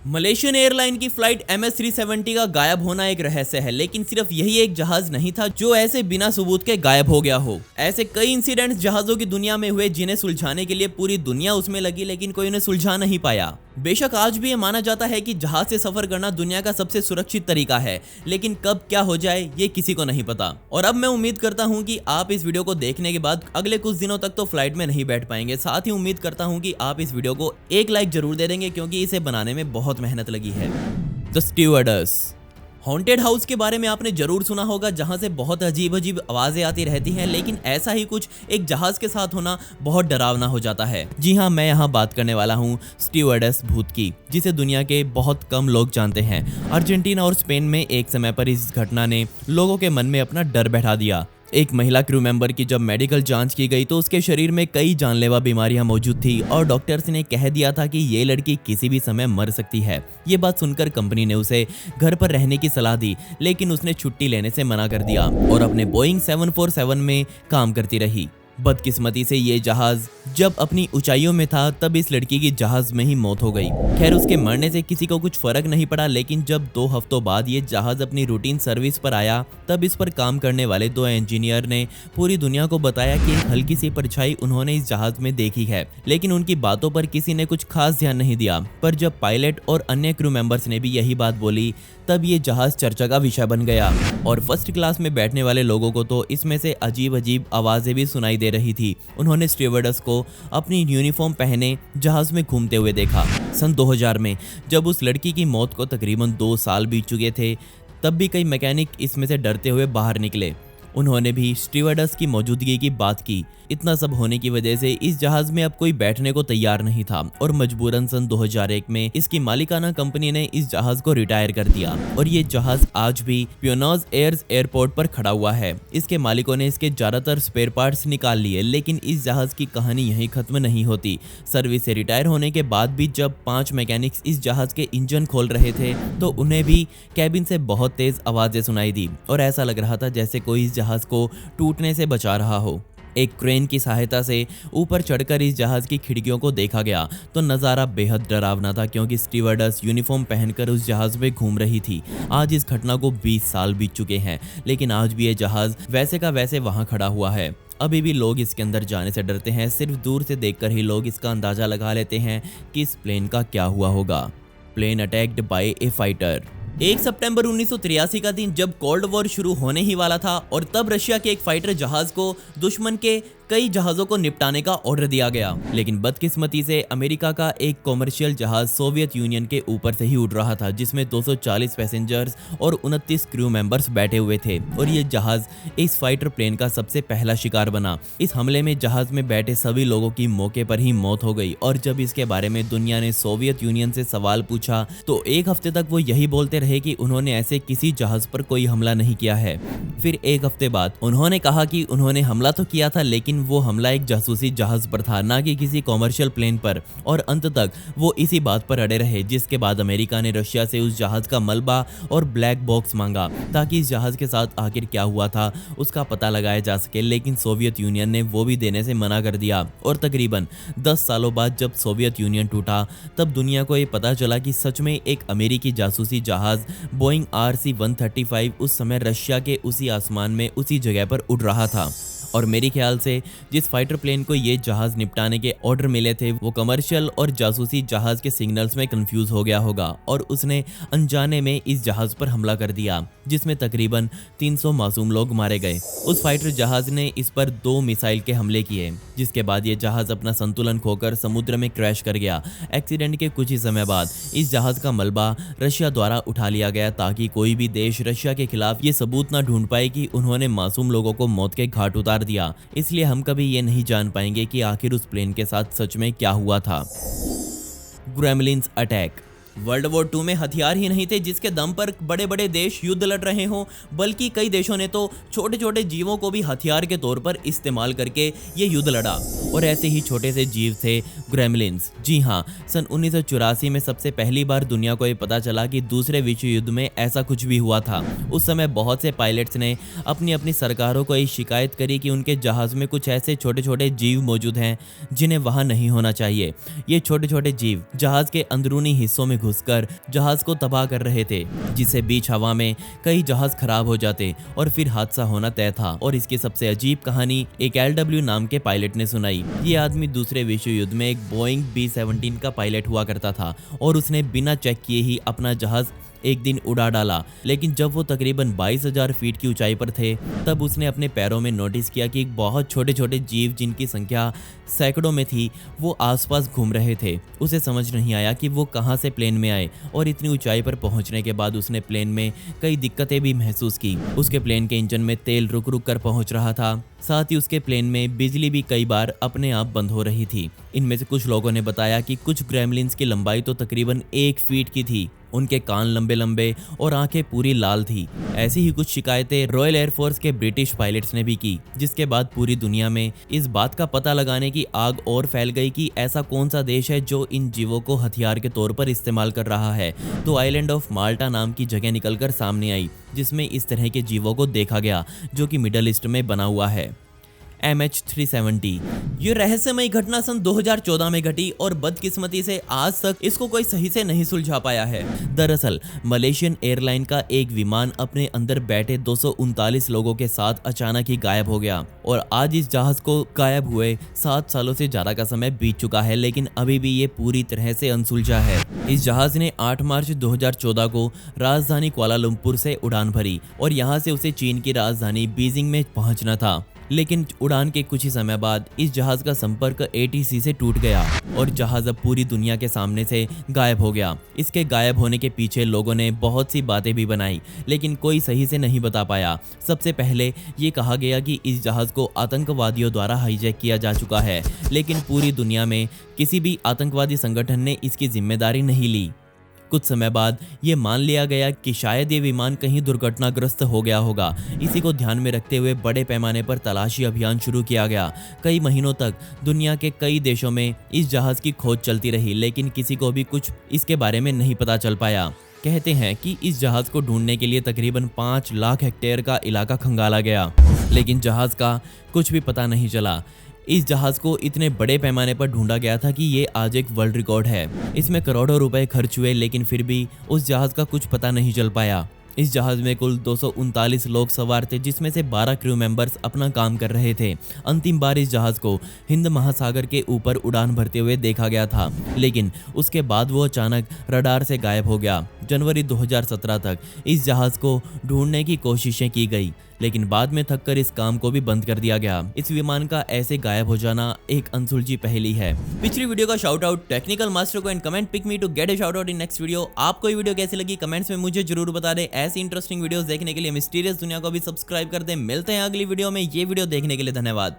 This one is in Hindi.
मलेशियन एयरलाइन की फ्लाइट MS-370 का गायब होना एक रहस्य है, लेकिन सिर्फ यही एक जहाज नहीं था जो ऐसे बिना सबूत के गायब हो गया हो। ऐसे कई इंसिडेंट्स जहाजों की दुनिया में हुए जिन्हें सुलझाने के लिए पूरी दुनिया उसमें लगी, लेकिन कोई उन्हें सुलझा नहीं पाया। बेशक आज भी ये माना जाता है कि जहाज से सफर करना दुनिया का सबसे सुरक्षित तरीका है, लेकिन कब क्या हो जाए ये किसी को नहीं पता। और अब मैं उम्मीद करता हूँ कि आप इस वीडियो को देखने के बाद अगले कुछ दिनों तक तो फ्लाइट में नहीं बैठ पाएंगे। साथ ही उम्मीद करता हूँ कि आप इस वीडियो को एक लाइक जरूर दे देंगे, क्योंकि इसे बनाने में बहुत मेहनत लगी है। द स्टीवर्डस हॉन्टेड हाउस के बारे में आपने जरूर सुना होगा, जहां से बहुत अजीब अजीब आवाजें आती रहती हैं, लेकिन ऐसा ही कुछ एक जहाज के साथ होना बहुत डरावना हो जाता है। जी हां, मैं यहां बात करने वाला हूं स्टीवर्डस भूत की, जिसे दुनिया के बहुत कम लोग जानते हैं। अर्जेंटीना और स्पेन में एक समय पर इस घटना ने लोगों के मन में अपना डर बैठा दिया। एक महिला क्रू मेंबर की जब मेडिकल जांच की गई तो उसके शरीर में कई जानलेवा बीमारियां मौजूद थी और डॉक्टर्स ने कह दिया था कि ये लड़की किसी भी समय मर सकती है। ये बात सुनकर कंपनी ने उसे घर पर रहने की सलाह दी, लेकिन उसने छुट्टी लेने से मना कर दिया और अपने बोइंग 747 में काम करती रही। बदकिस्मती से ये जहाज जब अपनी ऊंचाइयों में था तब इस लड़की की जहाज में ही मौत हो गई। खैर, उसके मरने से किसी को कुछ फर्क नहीं पड़ा, लेकिन जब 2 हफ्तों बाद ये जहाज अपनी रूटीन सर्विस पर आया तब इस पर काम करने वाले 2 इंजीनियर ने पूरी दुनिया को बताया कि एक हल्की सी परछाई उन्होंने इस जहाज में देखी है, लेकिन उनकी बातों पर किसी ने कुछ खास ध्यान नहीं दिया। पर जब पायलट और अन्य क्रू मेंबर्स ने भी यही बात बोली तब ये जहाज चर्चा का विषय बन गया और फर्स्ट क्लास में बैठने वाले लोगों को तो इसमें से अजीब अजीब आवाजें भी सुनाई दे रही थी। उन्होंने स्टीवर्डस को अपनी यूनिफॉर्म पहने जहाज में घूमते हुए देखा। सन 2000 में जब उस लड़की की मौत को तकरीबन 2 साल बीत चुके थे, तब भी कई मैकेनिक इसमें से डरते हुए बाहर निकले। उन्होंने भी स्टीवर्डस की मौजूदगी की बात की। इतना सब होने की वजह से इस जहाज में अब कोई बैठने को तैयार नहीं था और मजबूरन सन 2001 में इसकी मालिकाना कंपनी ने इस जहाज को रिटायर कर दिया और ये जहाज आज भी ब्यूनस एयर्स एयरपोर्ट पर खड़ा हुआ है। इसके मालिकों ने इसके ज्यादातर स्पेयर पार्ट्स निकाल लिए, लेकिन इस जहाज की कहानी यहीं खत्म नहीं होती। सर्विस से रिटायर होने के बाद भी जब 5 मैकेनिक्स इस जहाज के इंजन खोल रहे थे तो उन्हें भी कैबिन से बहुत तेज आवाजें सुनाई दी और ऐसा लग रहा था जैसे कोई इस जहाज को टूटने से बचा रहा हो। एक क्रेन की सहायता से ऊपर चढ़कर इस जहाज की खिड़कियों को देखा गया तो नज़ारा बेहद डरावना था, क्योंकि स्टीवर्डस यूनिफॉर्म पहनकर उस जहाज में घूम रही थी। आज इस घटना को 20 साल बीत चुके हैं, लेकिन आज भी ये जहाज वैसे का वैसे वहां खड़ा हुआ है। अभी भी लोग इसके अंदर जाने से डरते हैं। सिर्फ दूर से देखकर ही लोग इसका अंदाजा लगा लेते हैं कि इस प्लेन का क्या हुआ होगा। Plane attacked by a fighter. 1 सितंबर 1983 का दिन जब कोल्ड वॉर शुरू होने ही वाला था और तब रशिया के एक फाइटर जहाज को दुश्मन के कई जहाज़ों को निपटाने का ऑर्डर दिया गया, लेकिन बदकिस्मती से अमेरिका का एक कॉमर्शियल जहाज सोवियत यूनियन के ऊपर से ही उड़ रहा था, जिसमें 240 पैसेंजर्स और 29 क्रू मेंबर्स बैठे हुए थे और ये जहाज इस फाइटर प्लेन का सबसे पहला शिकार बना। इस हमले में जहाज में बैठे सभी लोगों की मौके पर ही मौत हो गई और जब इसके बारे में दुनिया ने सोवियत यूनियन से सवाल पूछा तो 1 हफ्ते तक वो यही बोलते रहे कि उन्होंने ऐसे किसी जहाज पर कोई हमला नहीं किया है। फिर 1 हफ्ते बाद उन्होंने कहा कि उन्होंने हमला तो किया था, लेकिन वो हमला एक जासूसी जहाज पर था, ना कि किसी कॉमर्शियल प्लेन पर, और अंत तक वो इसी बात पर अड़े रहे। जिसके बाद अमेरिका ने रशिया से उस जहाज का मलबा और ब्लैक बॉक्स मांगा ताकि इस जहाज के साथ आखिर क्या हुआ था उसका पता लगाया जा सके, लेकिन सोवियत यूनियन ने वो भी देने से मना कर दिया। और तकरीबन 10 सालों बाद जब सोवियत यूनियन टूटा तब दुनिया को ये पता चला कि सच में एक अमेरिकी जासूसी जहाज बोइंग RC-135 उस समय रशिया के उसी आसमान में उसी जगह पर उड़ रहा था। और मेरे ख्याल से जिस फाइटर प्लेन को ये जहाज निपटाने के ऑर्डर मिले थे वो कमर्शियल और जासूसी जहाज के सिग्नल्स में कंफ्यूज हो गया होगा और उसने अनजाने में इस जहाज पर हमला कर दिया, जिसमें तकरीबन 300 मासूम लोग मारे गए। उस फाइटर जहाज ने इस पर 2 मिसाइल के हमले किए, जिसके बाद ये जहाज अपना संतुलन खोकर समुद्र में क्रैश कर गया। एक्सीडेंट के कुछ ही समय बाद इस जहाज का मलबा रशिया द्वारा उठा लिया गया ताकि कोई भी देश रशिया के खिलाफ ये सबूत ना ढूंढ पाए कि उन्होंने मासूम लोगों को मौत के घाट उतार दिया। इसलिए हम कभी ये नहीं जान पाएंगे कि आखिर उस प्लेन के साथ सच में क्या हुआ था। ग्रेमलिन्स अटैक। वर्ल्ड वॉर 2 में हथियार ही नहीं थे जिसके दम पर बड़े बड़े देश युद्ध लड़ रहे हों, बल्कि कई देशों ने तो छोटे छोटे जीवों को भी हथियार के तौर पर इस्तेमाल करके ये युद्ध लड़ा। और ऐसे ही छोटे से जीव थे ग्रेमलिन्स। जी हाँ, सन 1984 में सबसे पहली बार दुनिया को ये पता चला कि दूसरे विश्व युद्ध में ऐसा कुछ भी हुआ था। उस समय बहुत से पायलट्स ने अपनी अपनी सरकारों को ये शिकायत करी कि उनके जहाज में कुछ ऐसे छोटे छोटे जीव मौजूद हैं जिन्हें वहाँ नहीं होना चाहिए। ये छोटे छोटे जीव जहाज के अंदरूनी हिस्सों में घुसकर जहाज को तबाह कर रहे थे, जिससे बीच हवा में कई जहाज खराब हो जाते और फिर हादसा होना तय था। और इसकी सबसे अजीब कहानी एक LW नाम के पायलट ने सुनाई। ये आदमी दूसरे विश्व युद्ध में एक बोइंग B-17 का पायलट हुआ करता था और उसने बिना चेक किए ही अपना जहाज एक दिन उड़ा डाला। लेकिन जब वो तकरीबन 22,000 फीट की ऊंचाई पर थे, तब उसने अपने पैरों में नोटिस किया कि बहुत छोटे छोटे जीव, जिनकी संख्या सैकड़ों में थी, वो आसपास घूम रहे थे। उसे समझ नहीं आया कि वो कहां से प्लेन में आए, और इतनी ऊंचाई पर पहुंचने के बाद उसने प्लेन में कई दिक्कतें भी महसूस की। उसके प्लेन के इंजन में तेल रुक रुक कर पहुंच रहा था, साथ ही उसके प्लेन में बिजली भी कई बार अपने आप बंद हो रही थी। इनमें से कुछ लोगों ने बताया कि कुछ ग्रेमलिन्स की लंबाई तो तकरीबन 1 फीट की थी। उनके कान लंबे लंबे और आंखें पूरी लाल थी। ऐसी ही कुछ शिकायतें रॉयल एयरफोर्स के ब्रिटिश पायलट्स ने भी की, जिसके बाद पूरी दुनिया में इस बात का पता लगाने की आग और फैल गई कि ऐसा कौन सा देश है जो इन जीवों को हथियार के तौर पर इस्तेमाल कर रहा है। तो आइलैंड ऑफ माल्टा नाम की जगह निकलकर सामने आई, जिसमें इस तरह के जीवों को देखा गया, जो कि मिडल ईस्ट में बना हुआ है। MH370 ये रहस्यमयी घटना सन 2014 में घटी और बदकिस्मती से आज तक इसको कोई सही से नहीं सुलझा पाया है। दरअसल मलेशियन एयरलाइन का एक विमान अपने अंदर बैठे 239 लोगों के साथ अचानक ही गायब हो गया, और आज इस जहाज को गायब हुए 7 सालों से ज्यादा का समय बीत चुका है, लेकिन अभी भी ये पूरी तरह से अनसुलझा है। इस जहाज ने 8 मार्च 2014 को राजधानी कुआलालंपुर से उड़ान भरी और यहाँ से उसे चीन की राजधानी बीजिंग में पहुंचना था। लेकिन उड़ान के कुछ ही समय बाद इस जहाज का संपर्क ATC से टूट गया और जहाज अब पूरी दुनिया के सामने से गायब हो गया। इसके गायब होने के पीछे लोगों ने बहुत सी बातें भी बनाई, लेकिन कोई सही से नहीं बता पाया। सबसे पहले ये कहा गया कि इस जहाज को आतंकवादियों द्वारा हाईजैक किया जा चुका है, लेकिन पूरी दुनिया में किसी भी आतंकवादी संगठन ने इसकी जिम्मेदारी नहीं ली। कुछ समय बाद ये मान लिया गया कि शायद ये विमान कहीं दुर्घटनाग्रस्त हो गया होगा। इसी को ध्यान में रखते हुए बड़े पैमाने पर तलाशी अभियान शुरू किया गया। कई महीनों तक दुनिया के कई देशों में इस जहाज की खोज चलती रही, लेकिन किसी को भी कुछ इसके बारे में नहीं पता चल पाया। कहते हैं कि इस जहाज को ढूंढने के लिए तकरीबन 5 लाख हेक्टेयर का इलाका खंगाला गया, लेकिन जहाज का कुछ भी पता नहीं चला। इस जहाज को इतने बड़े पैमाने पर ढूंढा गया था कि ये आज एक वर्ल्ड रिकॉर्ड है। इसमें करोड़ों रुपए खर्च हुए, लेकिन फिर भी उस जहाज का कुछ पता नहीं चल पाया। इस जहाज में कुल 239 लोग सवार थे, जिसमें से 12 क्रू मेंबर्स अपना काम कर रहे थे। अंतिम बार इस जहाज को हिंद महासागर के ऊपर उड़ान भरते हुए देखा गया था, लेकिन उसके बाद वो अचानक रडार से गायब हो गया। जनवरी 2017 तक इस जहाज को ढूंढने की कोशिशें की गई, लेकिन बाद में थककर इस काम को भी बंद कर दिया गया। इस विमान का ऐसे गायब हो जाना एक अनसुलझी पहेली है। पिछली वीडियो का शाउट आउट टेक्निकल मास्टर को and comment pick me to get a shout out in next video. आपको ये वीडियो कैसी लगी कमेंट्स में मुझे जरूर बता दें। ऐसी इंटरेस्टिंग वीडियोस देखने के लिए मिस्टीरियस दुनिया को भी सब्सक्राइब कर दें। मिलते हैं अगली वीडियो में। ये वीडियो देखने के लिए धन्यवाद।